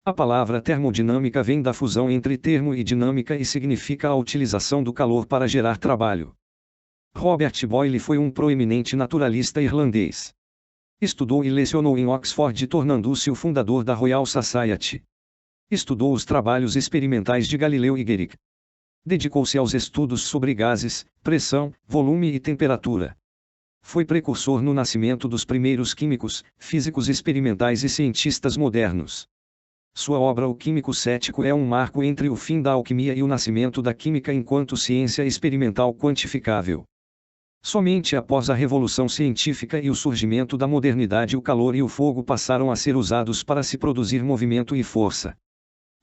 A palavra termodinâmica vem da fusão entre termo e dinâmica e significa a utilização do calor para gerar trabalho. Robert Boyle foi um proeminente naturalista irlandês. Estudou e lecionou em Oxford, tornando-se o fundador da Royal Society. Estudou os trabalhos experimentais de Galileu e Guéric. Dedicou-se aos estudos sobre gases, pressão, volume e temperatura. Foi precursor no nascimento dos primeiros químicos, físicos experimentais e cientistas modernos. Sua obra O Químico Cético é um marco entre o fim da alquimia e o nascimento da química enquanto ciência experimental quantificável. Somente após a Revolução Científica e o surgimento da modernidade o calor e o fogo passaram a ser usados para se produzir movimento e força.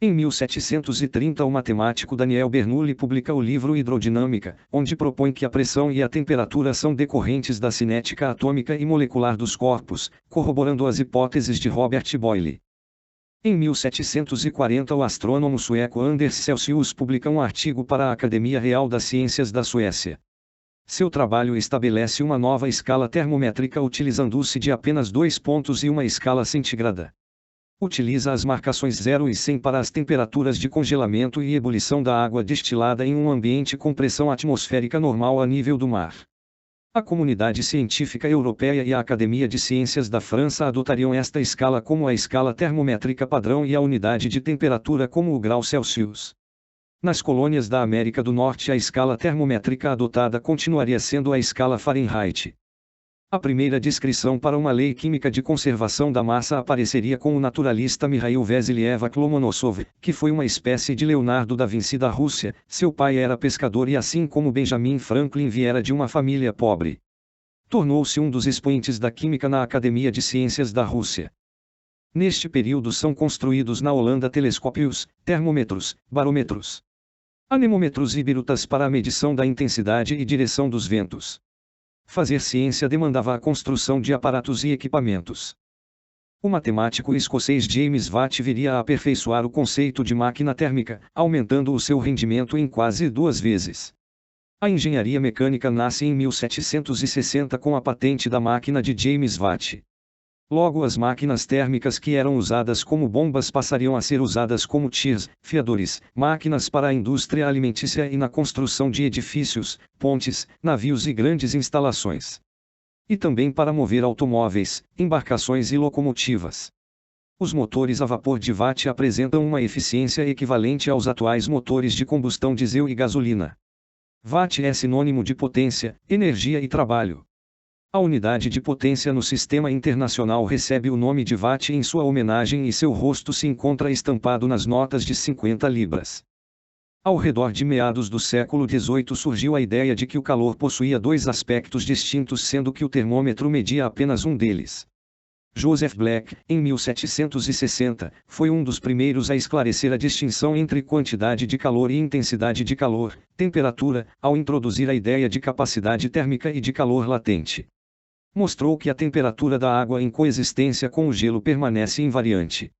Em 1730 o matemático Daniel Bernoulli publica o livro Hidrodinâmica, onde propõe que a pressão e a temperatura são decorrentes da cinética atômica e molecular dos corpos, corroborando as hipóteses de Robert Boyle. Em 1740 o astrônomo sueco Anders Celsius publica um artigo para a Academia Real das Ciências da Suécia. Seu trabalho estabelece uma nova escala termométrica utilizando-se de apenas 2 pontos e uma escala centígrada. Utiliza as marcações 0 e 100 para as temperaturas de congelamento e ebulição da água destilada em um ambiente com pressão atmosférica normal a nível do mar. A comunidade científica europeia e a Academia de Ciências da França adotariam esta escala como a escala termométrica padrão e a unidade de temperatura como o grau Celsius. Nas colônias da América do Norte a escala termométrica adotada continuaria sendo a escala Fahrenheit. A primeira descrição para uma lei química de conservação da massa apareceria com o naturalista Mikhail Vassilievich Lomonosov, que foi uma espécie de Leonardo da Vinci da Rússia. Seu pai era pescador e, assim como Benjamin Franklin, viera de uma família pobre. Tornou-se um dos expoentes da química na Academia de Ciências da Rússia. Neste período são construídos na Holanda telescópios, termômetros, barômetros, anemômetros e birutas para a medição da intensidade e direção dos ventos. Fazer ciência demandava a construção de aparatos e equipamentos. O matemático escocês James Watt viria a aperfeiçoar o conceito de máquina térmica, aumentando o seu rendimento em quase 2 vezes. A engenharia mecânica nasce em 1760 com a patente da máquina de James Watt. Logo as máquinas térmicas que eram usadas como bombas passariam a ser usadas como tirs, fiadores, máquinas para a indústria alimentícia e na construção de edifícios, pontes, navios e grandes instalações. E também para mover automóveis, embarcações e locomotivas. Os motores a vapor de Watt apresentam uma eficiência equivalente aos atuais motores de combustão diesel e gasolina. Watt é sinônimo de potência, energia e trabalho. A unidade de potência no sistema internacional recebe o nome de Watt em sua homenagem e seu rosto se encontra estampado nas notas de 50 libras. Ao redor de meados do século XVIII surgiu a ideia de que o calor possuía 2 aspectos distintos, sendo que o termômetro media apenas um deles. Joseph Black, em 1760, foi um dos primeiros a esclarecer a distinção entre quantidade de calor e intensidade de calor, temperatura, ao introduzir a ideia de capacidade térmica e de calor latente. Mostrou que a temperatura da água em coexistência com o gelo permanece invariante.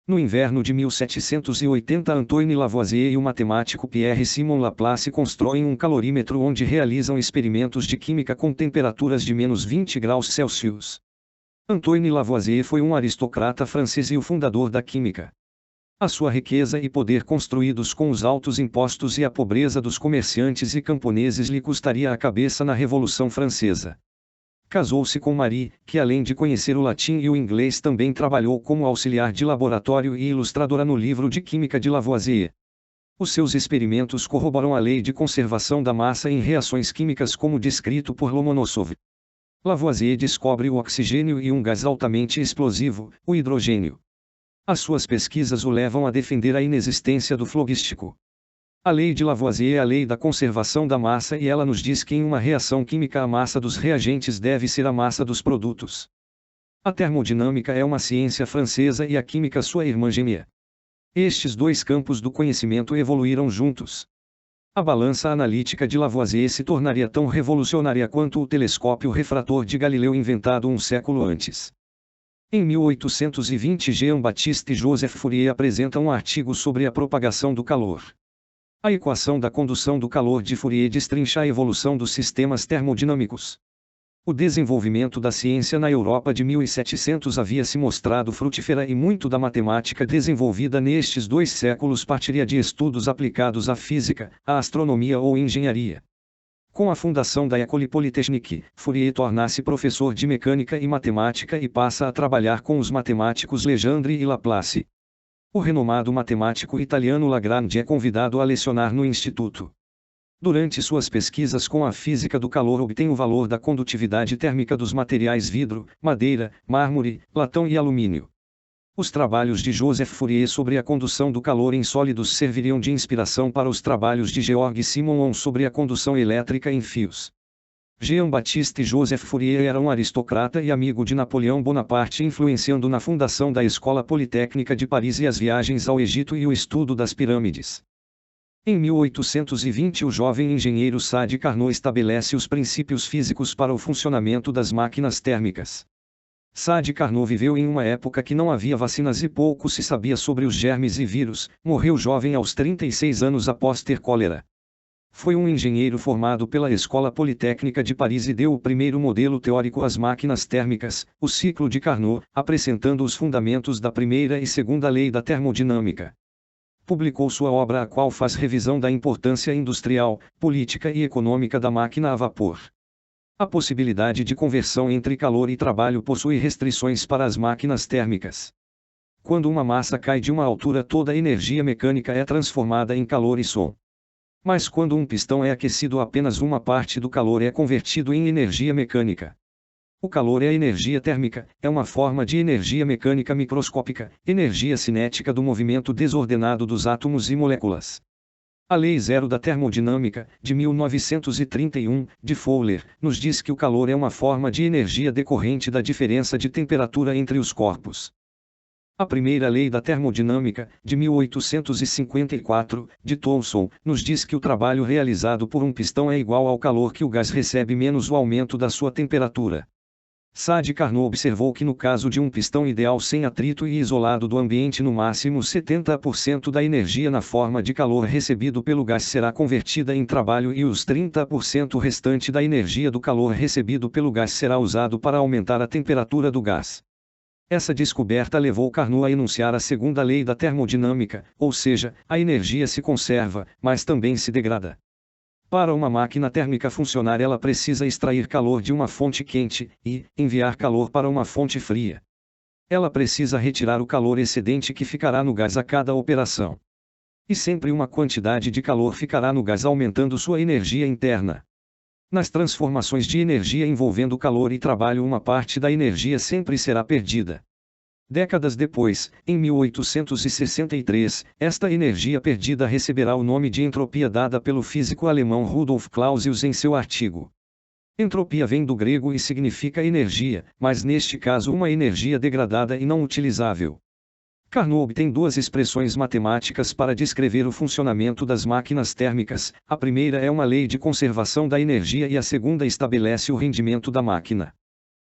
No inverno de 1780 Antoine Lavoisier e o matemático Pierre-Simon Laplace constroem um calorímetro onde realizam experimentos de química com temperaturas de menos 20 graus Celsius. Antoine Lavoisier foi um aristocrata francês e o fundador da química. A sua riqueza e poder construídos com os altos impostos e a pobreza dos comerciantes e camponeses lhe custaria a cabeça na Revolução Francesa. Casou-se com Marie, que além de conhecer o latim e o inglês também trabalhou como auxiliar de laboratório e ilustradora no livro de química de Lavoisier. Os seus experimentos corroboram a lei de conservação da massa em reações químicas como descrito por Lomonosov. Lavoisier descobre o oxigênio e um gás altamente explosivo, o hidrogênio. As suas pesquisas o levam a defender a inexistência do flogístico. A lei de Lavoisier é a lei da conservação da massa e ela nos diz que em uma reação química a massa dos reagentes deve ser a massa dos produtos. A termodinâmica é uma ciência francesa e a química sua irmã gêmea. Estes 2 campos do conhecimento evoluíram juntos. A balança analítica de Lavoisier se tornaria tão revolucionária quanto o telescópio refrator de Galileu inventado um século antes. Em 1820 Jean-Baptiste Joseph Fourier apresenta um artigo sobre a propagação do calor. A equação da condução do calor de Fourier destrincha a evolução dos sistemas termodinâmicos. O desenvolvimento da ciência na Europa de 1700 havia se mostrado frutífera e muito da matemática desenvolvida nestes 2 séculos partiria de estudos aplicados à física, à astronomia ou engenharia. Com a fundação da École Polytechnique, Fourier torna-se professor de mecânica e matemática e passa a trabalhar com os matemáticos Legendre e Laplace. O renomado matemático italiano Lagrange é convidado a lecionar no instituto. Durante suas pesquisas com a física do calor obtém o valor da condutividade térmica dos materiais vidro, madeira, mármore, latão e alumínio. Os trabalhos de Joseph Fourier sobre a condução do calor em sólidos serviriam de inspiração para os trabalhos de Georg Simonson sobre a condução elétrica em fios. Jean-Baptiste Joseph Fourier era um aristocrata e amigo de Napoleão Bonaparte, influenciando na fundação da Escola Politécnica de Paris e as viagens ao Egito e o estudo das pirâmides. Em 1820 o jovem engenheiro Sadi Carnot estabelece os princípios físicos para o funcionamento das máquinas térmicas. Sadi Carnot viveu em uma época que não havia vacinas e pouco se sabia sobre os germes e vírus, morreu jovem aos 36 anos após ter cólera. Foi um engenheiro formado pela Escola Politécnica de Paris e deu o primeiro modelo teórico às máquinas térmicas, o ciclo de Carnot, apresentando os fundamentos da primeira e segunda lei da termodinâmica. Publicou sua obra a qual faz revisão da importância industrial, política e econômica da máquina a vapor. A possibilidade de conversão entre calor e trabalho possui restrições para as máquinas térmicas. Quando uma massa cai de uma altura, toda a energia mecânica é transformada em calor e som. Mas quando um pistão é aquecido, apenas uma parte do calor é convertido em energia mecânica. O calor é energia térmica, é uma forma de energia mecânica microscópica, energia cinética do movimento desordenado dos átomos e moléculas. A Lei Zero da Termodinâmica, de 1931, de Fowler, nos diz que o calor é uma forma de energia decorrente da diferença de temperatura entre os corpos. A primeira lei da termodinâmica, de 1854, de Thomson, nos diz que o trabalho realizado por um pistão é igual ao calor que o gás recebe menos o aumento da sua temperatura. Sadi Carnot observou que no caso de um pistão ideal sem atrito e isolado do ambiente, no máximo 70% da energia na forma de calor recebido pelo gás será convertida em trabalho e os 30% restante da energia do calor recebido pelo gás será usado para aumentar a temperatura do gás. Essa descoberta levou Carnot a enunciar a segunda lei da termodinâmica, ou seja, a energia se conserva, mas também se degrada. Para uma máquina térmica funcionar, ela precisa extrair calor de uma fonte quente e enviar calor para uma fonte fria. Ela precisa retirar o calor excedente que ficará no gás a cada operação. E sempre uma quantidade de calor ficará no gás, aumentando sua energia interna. Nas transformações de energia envolvendo calor e trabalho, uma parte da energia sempre será perdida. Décadas depois, em 1863, esta energia perdida receberá o nome de entropia, dada pelo físico alemão Rudolf Clausius em seu artigo. Entropia vem do grego e significa energia, mas neste caso uma energia degradada e não utilizável. Carnot obtém 2 expressões matemáticas para descrever o funcionamento das máquinas térmicas. A primeira é uma lei de conservação da energia e a segunda estabelece o rendimento da máquina.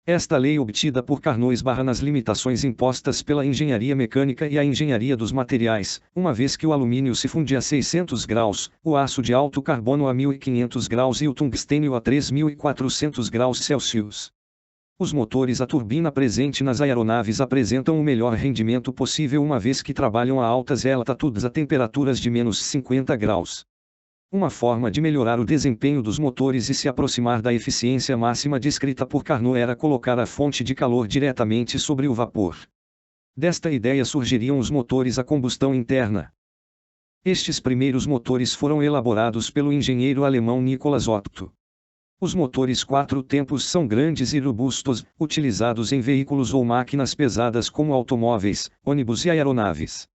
Esta lei obtida por Carnot esbarra nas limitações impostas pela engenharia mecânica e a engenharia dos materiais, uma vez que o alumínio se funde a 600 graus, o aço de alto carbono a 1500 graus e o tungstênio a 3400 graus Celsius. Os motores a turbina presente nas aeronaves apresentam o melhor rendimento possível, uma vez que trabalham a altas altitudes a temperaturas de menos 50 graus. Uma forma de melhorar o desempenho dos motores e se aproximar da eficiência máxima descrita por Carnot era colocar a fonte de calor diretamente sobre o vapor. Desta ideia surgiriam os motores a combustão interna. Estes primeiros motores foram elaborados pelo engenheiro alemão Nicolas Otto. Os motores 4 tempos são grandes e robustos, utilizados em veículos ou máquinas pesadas como automóveis, ônibus e aeronaves.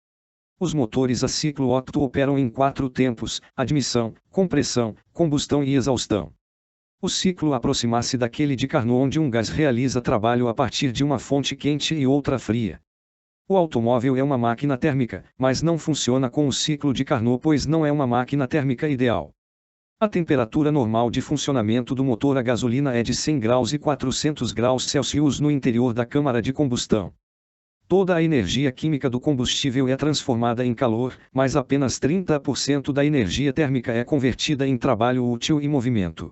Os motores a ciclo Otto operam em 4 tempos: admissão, compressão, combustão e exaustão. O ciclo aproxima-se daquele de Carnot, onde um gás realiza trabalho a partir de uma fonte quente e outra fria. O automóvel é uma máquina térmica, mas não funciona com o ciclo de Carnot, pois não é uma máquina térmica ideal. A temperatura normal de funcionamento do motor a gasolina é de 100 graus e 400 graus Celsius no interior da câmara de combustão. Toda a energia química do combustível é transformada em calor, mas apenas 30% da energia térmica é convertida em trabalho útil e movimento.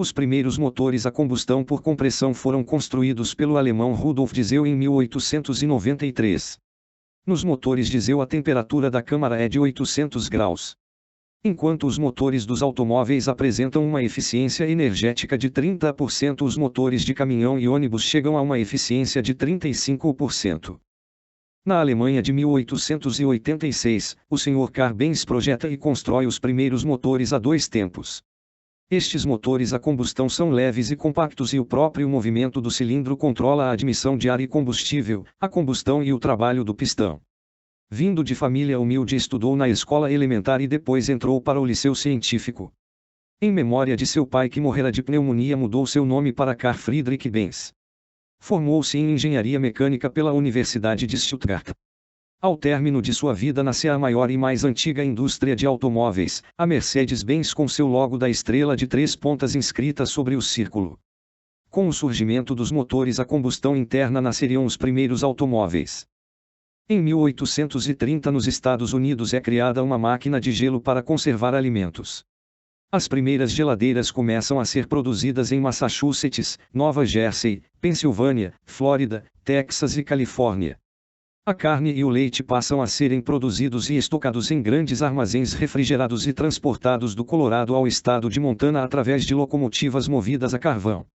Os primeiros motores a combustão por compressão foram construídos pelo alemão Rudolf Diesel em 1893. Nos motores Diesel a temperatura da câmara é de 800 graus. Enquanto os motores dos automóveis apresentam uma eficiência energética de 30%, os motores de caminhão e ônibus chegam a uma eficiência de 35%. Na Alemanha de 1886, o Sr. Carl Benz projeta e constrói os primeiros motores a dois tempos. Estes motores a combustão são leves e compactos e o próprio movimento do cilindro controla a admissão de ar e combustível, a combustão e o trabalho do pistão. Vindo de família humilde, estudou na escola elementar e depois entrou para o liceu científico. Em memória de seu pai que morrera de pneumonia, mudou seu nome para Carl Friedrich Benz. Formou-se em engenharia mecânica pela Universidade de Stuttgart. Ao término de sua vida nasceu a maior e mais antiga indústria de automóveis, a Mercedes-Benz, com seu logo da estrela de 3 pontas inscrita sobre o círculo. Com o surgimento dos motores a combustão interna nasceriam os primeiros automóveis. Em 1830, nos Estados Unidos, é criada uma máquina de gelo para conservar alimentos. As primeiras geladeiras começam a ser produzidas em Massachusetts, Nova Jersey, Pensilvânia, Flórida, Texas e Califórnia. A carne e o leite passam a serem produzidos e estocados em grandes armazéns refrigerados e transportados do Colorado ao estado de Montana através de locomotivas movidas a carvão.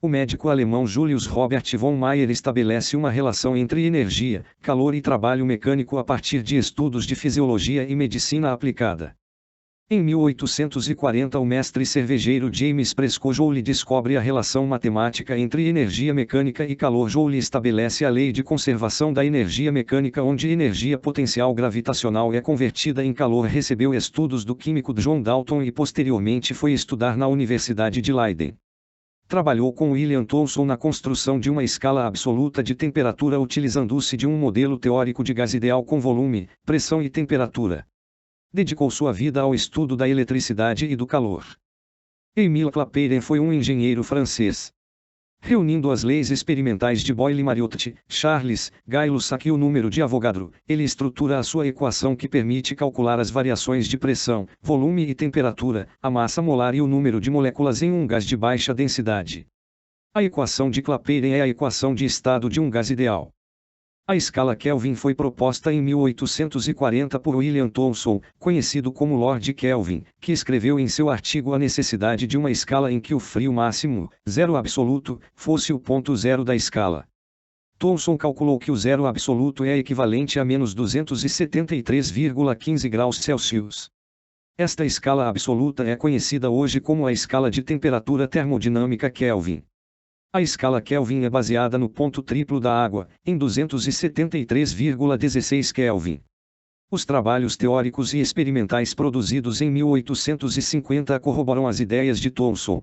O médico alemão Julius Robert von Mayer estabelece uma relação entre energia, calor e trabalho mecânico a partir de estudos de fisiologia e medicina aplicada. Em 1840, o mestre cervejeiro James Prescott Joule descobre a relação matemática entre energia mecânica e calor. Joule estabelece a lei de conservação da energia mecânica, onde energia potencial gravitacional é convertida em calor. Recebeu estudos do químico John Dalton e posteriormente foi estudar na Universidade de Leiden. Trabalhou com William Thomson na construção de uma escala absoluta de temperatura utilizando-se de um modelo teórico de gás ideal com volume, pressão e temperatura. Dedicou sua vida ao estudo da eletricidade e do calor. Émile Clapeyron foi um engenheiro francês. Reunindo as leis experimentais de Boyle-Mariotte, Charles, Gay-Lussac e o número de Avogadro, ele estrutura a sua equação que permite calcular as variações de pressão, volume e temperatura, a massa molar e o número de moléculas em um gás de baixa densidade. A equação de Clapeyron é a equação de estado de um gás ideal. A escala Kelvin foi proposta em 1840 por William Thomson, conhecido como Lord Kelvin, que escreveu em seu artigo a necessidade de uma escala em que o frio máximo, zero absoluto, fosse o ponto zero da escala. Thomson calculou que o zero absoluto é equivalente a menos 273,15 graus Celsius. Esta escala absoluta é conhecida hoje como a escala de temperatura termodinâmica Kelvin. A escala Kelvin é baseada no ponto triplo da água, em 273,16 Kelvin. Os trabalhos teóricos e experimentais produzidos em 1850 corroboram as ideias de Thomson.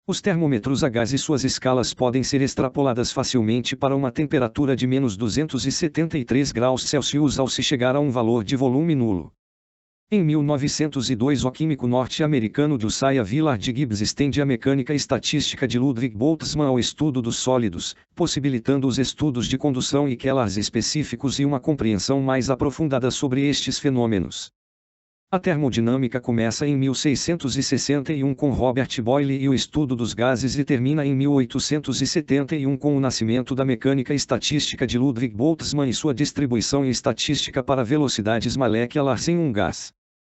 Os termômetros a gás e suas escalas podem ser extrapoladas facilmente para uma temperatura de menos 273 graus Celsius ao se chegar a um valor de volume nulo. Em 1902, o químico norte-americano Josiah Willard Gibbs estende a mecânica estatística de Ludwig Boltzmann ao estudo dos sólidos, possibilitando os estudos de condução e Kellars específicos e uma compreensão mais aprofundada sobre estes fenômenos. A termodinâmica começa em 1661 com Robert Boyle e o estudo dos gases e termina em 1871 com o nascimento da mecânica estatística de Ludwig Boltzmann e sua distribuição estatística para velocidades moleculares em um gás.